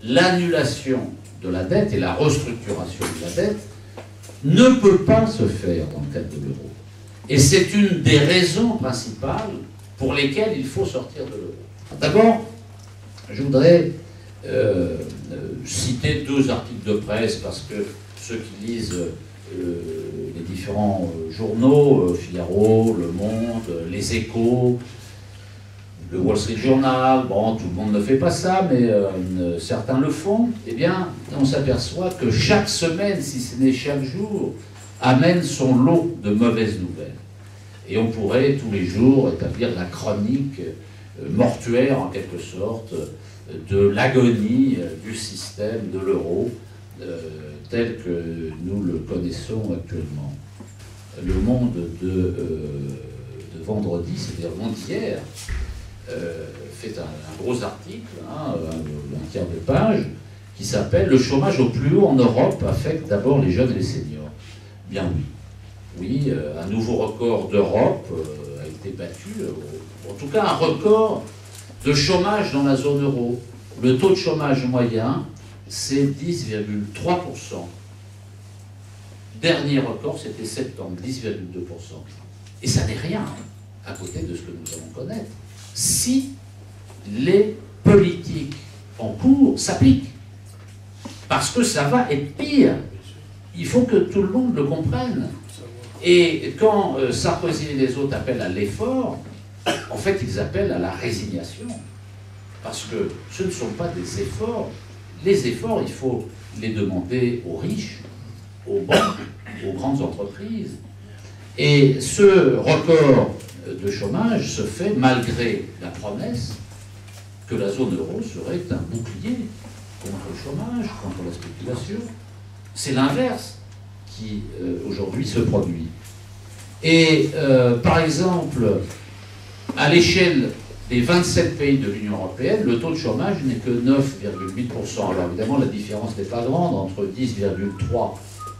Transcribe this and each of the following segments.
l'annulation de la dette et la restructuration de la dette ne peut pas se faire dans le cadre de l'euro. Et c'est une des raisons principales pour lesquelles il faut sortir de l'euro. D'abord, je voudrais citer 2 articles de presse, parce que ceux qui lisent les différents journaux, Figaro, Le Monde, Les Échos, le Wall Street Journal, bon, tout le monde ne fait pas ça, mais certains le font, eh bien, on s'aperçoit que chaque semaine, si ce n'est chaque jour, amène son lot de mauvaises nouvelles. Et on pourrait tous les jours établir la chronique mortuaire, en quelque sorte, de l'agonie du système de l'euro tel que nous le connaissons actuellement. Le Monde de vendredi, c'est-à-dire le Monde d'hier, fait un gros article, un tiers de page, qui s'appelle « Le chômage au plus haut en Europe affecte d'abord les jeunes et les seniors ». Bien oui. Oui, un nouveau record d'Europe a été battu, en tout cas un record de chômage dans la zone euro. Le taux de chômage moyen, c'est 10,3%. Dernier record, c'était septembre, 10,2%. Et ça n'est rien à côté de ce que nous allons connaître si les politiques en cours s'appliquent. Parce que ça va être pire. Il faut que tout le monde le comprenne. Et quand Sarkozy et les autres appellent à l'effort, en fait, ils appellent à la résignation. Parce que ce ne sont pas des efforts. Les efforts, il faut les demander aux riches, aux banques, aux grandes entreprises. Et ce record de chômage se fait malgré la promesse que la zone euro serait un bouclier contre le chômage, contre la spéculation. C'est l'inverse qui, aujourd'hui, se produit. Et, par exemple, à l'échelle des 27 pays de l'Union européenne, le taux de chômage n'est que 9,8%. Alors, évidemment, la différence n'est pas grande entre 10,3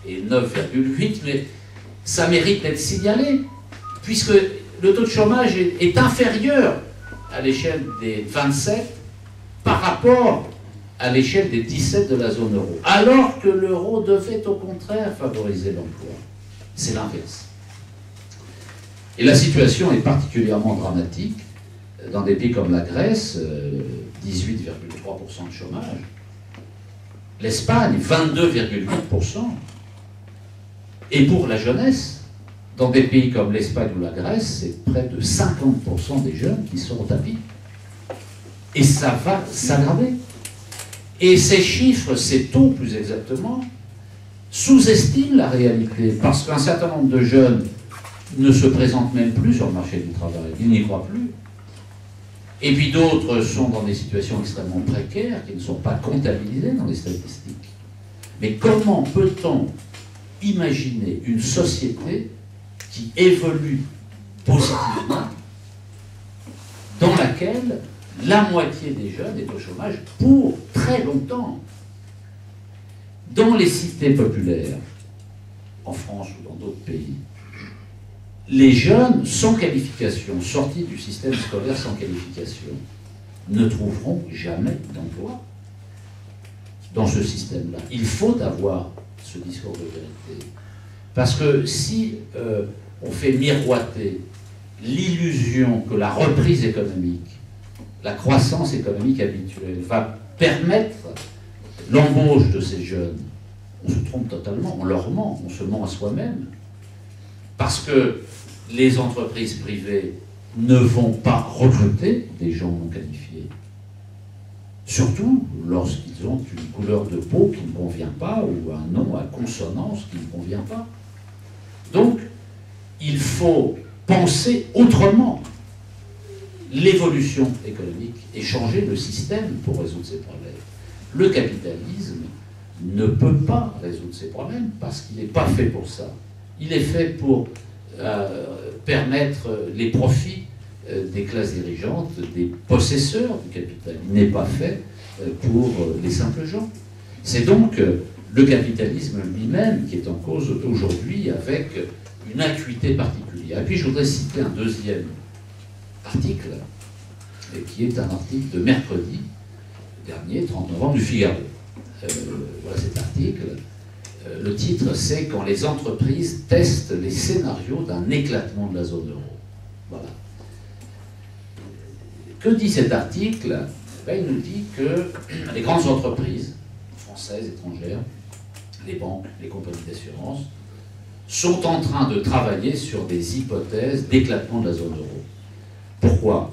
et 9,8, mais ça mérite d'être signalé, puisque le taux de chômage est inférieur à l'échelle des 27 par rapport à l'échelle des 17 de la zone euro, alors que l'euro devait au contraire favoriser l'emploi. C'est l'inverse. Et la situation est particulièrement dramatique dans des pays comme la Grèce, 18,3% de chômage, l'Espagne, 22,8%, et pour la jeunesse, dans des pays comme l'Espagne ou la Grèce, c'est près de 50% des jeunes qui sont au tapis. Et ça va s'aggraver. Et ces chiffres, ces taux plus exactement, sous-estiment la réalité, parce qu'un certain nombre de jeunes ne se présentent même plus sur le marché du travail, ils n'y croient plus. Et puis d'autres sont dans des situations extrêmement précaires, qui ne sont pas comptabilisées dans les statistiques. Mais comment peut-on imaginer une société qui évolue positivement, dans laquelle la moitié des jeunes est au chômage pour très longtemps? Dans les cités populaires, en France ou dans d'autres pays, les jeunes sans qualification, sortis du système scolaire sans qualification, ne trouveront jamais d'emploi dans ce système-là. Il faut avoir ce discours de vérité. Parce que si on fait miroiter l'illusion que la reprise économique, la croissance économique habituelle va permettre l'embauche de ces jeunes, on se trompe totalement, on leur ment, on se ment à soi-même. Parce que les entreprises privées ne vont pas recruter des gens non qualifiés. Surtout lorsqu'ils ont une couleur de peau qui ne convient pas ou un nom à consonance qui ne convient pas. Donc, il faut penser autrement l'évolution économique et changer le système pour résoudre ces problèmes. Le capitalisme ne peut pas résoudre ces problèmes parce qu'il n'est pas fait pour ça. Il est fait pour permettre les profits des classes dirigeantes, des possesseurs du capital. Il n'est pas fait pour les simples gens. C'est donc le capitalisme lui-même qui est en cause aujourd'hui avec une acuité particulière. Et puis je voudrais citer un deuxième article, qui est un article de mercredi dernier, 30 novembre, du Figaro. Voilà cet article. Le titre, c'est « Quand les entreprises testent les scénarios d'un éclatement de la zone euro ». Voilà. Que dit cet article? Il nous dit que les grandes entreprises, françaises, étrangères, les banques, les compagnies d'assurance, sont en train de travailler sur des hypothèses d'éclatement de la zone euro. Pourquoi?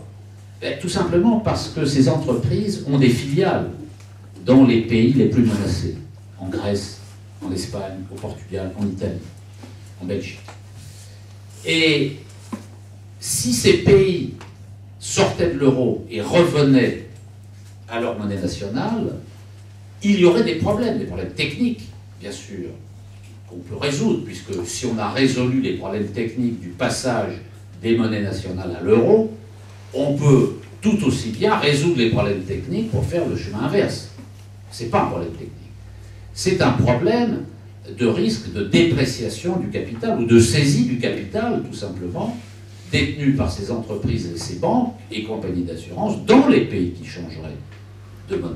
Tout simplement parce que ces entreprises ont des filiales dans les pays les plus menacés, en Grèce, en Espagne, au Portugal, en Italie, en Belgique. Et si ces pays sortaient de l'euro et revenaient à leur monnaie nationale, il y aurait des problèmes techniques, bien sûr, qu'on peut résoudre, puisque si on a résolu les problèmes techniques du passage des monnaies nationales à l'euro, on peut tout aussi bien résoudre les problèmes techniques pour faire le chemin inverse. Ce n'est pas un problème technique. C'est un problème de risque de dépréciation du capital ou de saisie du capital, tout simplement, détenu par ces entreprises et ces banques et compagnies d'assurance dans les pays qui changeraient de monnaie.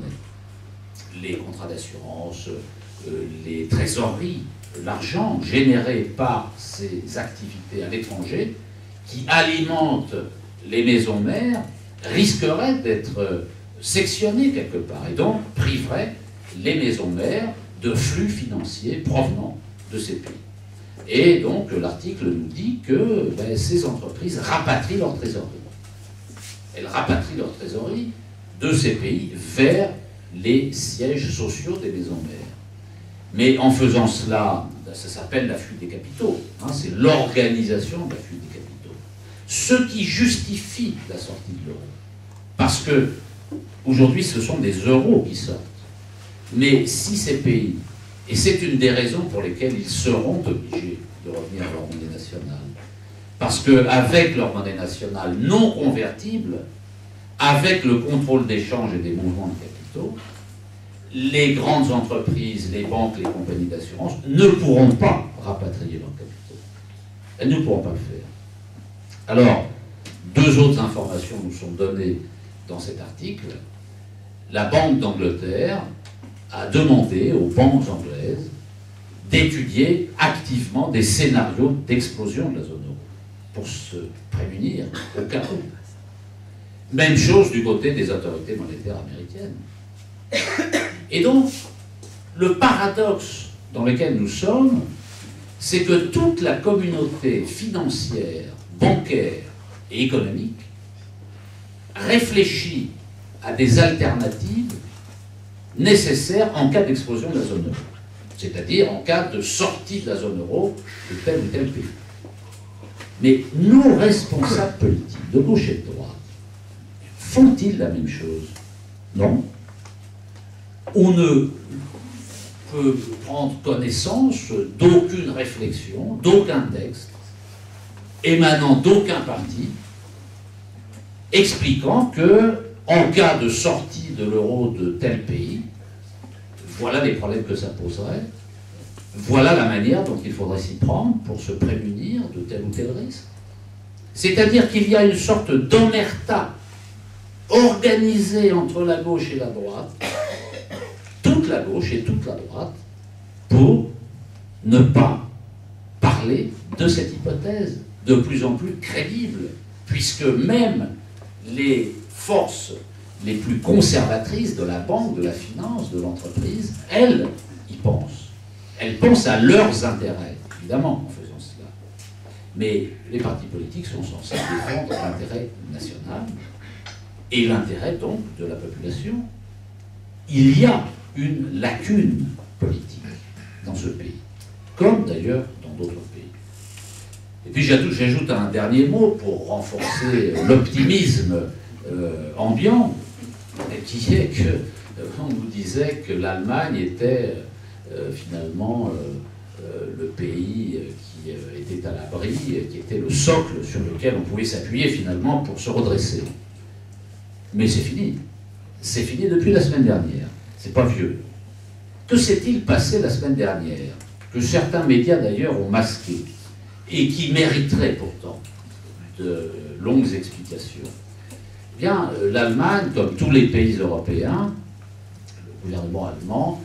Les contrats d'assurance, les trésoreries, l'argent généré par ces activités à l'étranger qui alimentent les maisons mères risquerait d'être sectionné quelque part et donc priverait les maisons mères de flux financiers provenant de ces pays. Et donc l'article nous dit que ces entreprises rapatrient leur trésorerie. Elles rapatrient leur trésorerie de ces pays vers les sièges sociaux des maisons mères. Mais en faisant cela, ça s'appelle la fuite des capitaux. C'est l'organisation de la fuite des capitaux. Ce qui justifie la sortie de l'euro. Parce que aujourd'hui, ce sont des euros qui sortent. Mais si ces pays, et c'est une des raisons pour lesquelles ils seront obligés de revenir à leur monnaie nationale, parce qu'avec leur monnaie nationale non convertible, avec le contrôle d'échange et des mouvements de capitaux, les grandes entreprises, les banques, les compagnies d'assurance ne pourront pas rapatrier leurs capitaux. Elles ne pourront pas le faire. Alors, deux autres informations nous sont données dans cet article. La Banque d'Angleterre a demandé aux banques anglaises d'étudier activement des scénarios d'explosion de la zone euro pour se prémunir au cas où. Même chose du côté des autorités monétaires américaines. Et donc, le paradoxe dans lequel nous sommes, c'est que toute la communauté financière, bancaire et économique réfléchit à des alternatives nécessaires en cas d'explosion de la zone euro, c'est-à-dire en cas de sortie de la zone euro de tel ou tel pays. Mais nos responsables politiques, de gauche et de droite, font-ils la même chose? Non. On ne peut prendre connaissance d'aucune réflexion, d'aucun texte, émanant d'aucun parti, expliquant que, en cas de sortie de l'euro de tel pays, voilà les problèmes que ça poserait, voilà la manière dont il faudrait s'y prendre pour se prémunir de tel ou tel risque. C'est-à-dire qu'il y a une sorte d'omerta organisée entre la gauche et la droite, toute la gauche et toute la droite, pour ne pas parler de cette hypothèse, de plus en plus crédible, puisque même les forces les plus conservatrices de la banque, de la finance, de l'entreprise, elles y pensent. Elles pensent à leurs intérêts, évidemment, en faisant cela. Mais les partis politiques sont censés défendre l'intérêt national et l'intérêt, donc, de la population. Il y a une lacune politique dans ce pays, comme d'ailleurs dans d'autres pays. Et puis j'ajoute un dernier mot pour renforcer l'optimisme ambiant, qui est que on nous disait que l'Allemagne était finalement le pays qui était à l'abri, qui était le socle sur lequel on pouvait s'appuyer finalement pour se redresser. Mais c'est fini. C'est fini depuis la semaine dernière. C'est pas vieux. Que s'est-il passé la semaine dernière, que certains médias d'ailleurs ont masqué, et qui mériterait pourtant de longues explications? Eh bien, l'Allemagne, comme tous les pays européens, gouvernement allemand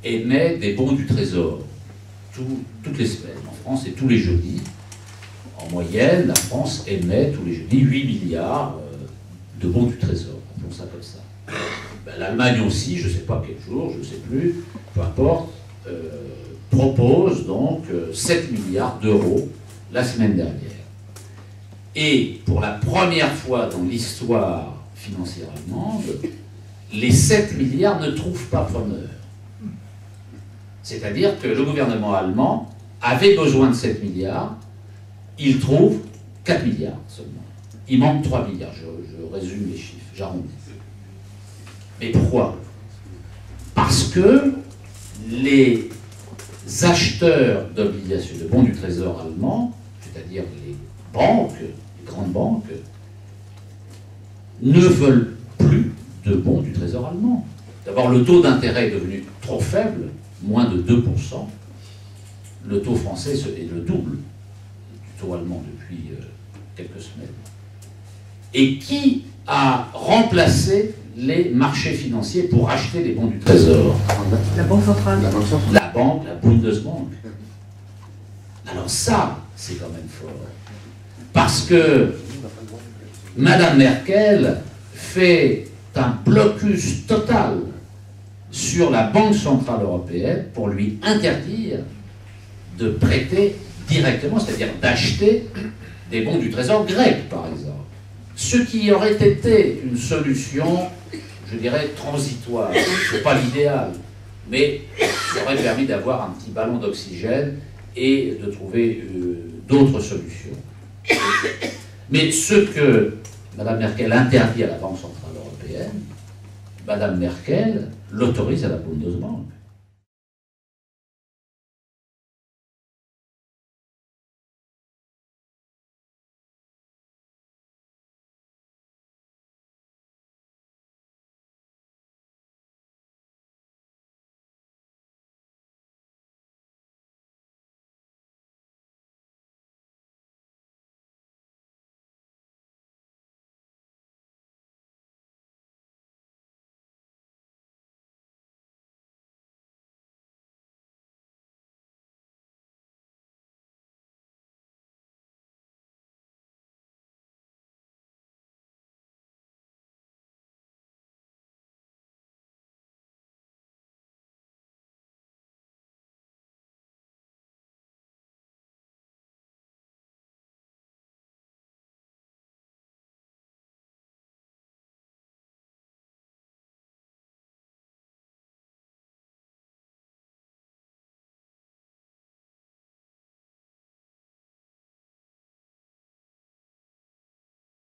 émet des bons du Trésor toutes les semaines en France et tous les jeudis. En moyenne, la France émet tous les jeudis 8 milliards de bons du Trésor, appelons ça comme ça. Ben, l'Allemagne aussi, je ne sais pas quel jour, je ne sais plus, peu importe, propose donc 7 milliards d'euros la semaine dernière. Et pour la première fois dans l'histoire financière allemande, les 7 milliards ne trouvent pas preneur. C'est-à-dire que le gouvernement allemand avait besoin de 7 milliards, il trouve 4 milliards seulement. Il manque 3 milliards, je résume les chiffres, j'arrondis. Mais pourquoi? Parce que les acheteurs d'obligations, de bons du Trésor allemands, c'est-à-dire les banques, les grandes banques, ne veulent plus de bons du Trésor allemand. D'abord, le taux d'intérêt est devenu trop faible, moins de 2%. Le taux français est le double du taux allemand depuis quelques semaines. Et qui a remplacé les marchés financiers pour acheter les bons du Trésor? La Banque centrale. La banque, la Bundesbank. Alors ça, c'est quand même fort. Parce que Madame Merkel fait un blocus total sur la Banque centrale européenne pour lui interdire de prêter directement, c'est-à-dire d'acheter des bons du Trésor grec, par exemple. Ce qui aurait été une solution, je dirais, transitoire. Ce n'est pas l'idéal, mais ça aurait permis d'avoir un petit ballon d'oxygène et de trouver d'autres solutions. Mais ce que Mme Merkel interdit à la Banque centrale européenne, Mme Merkel l'autorise à la Bundesbank.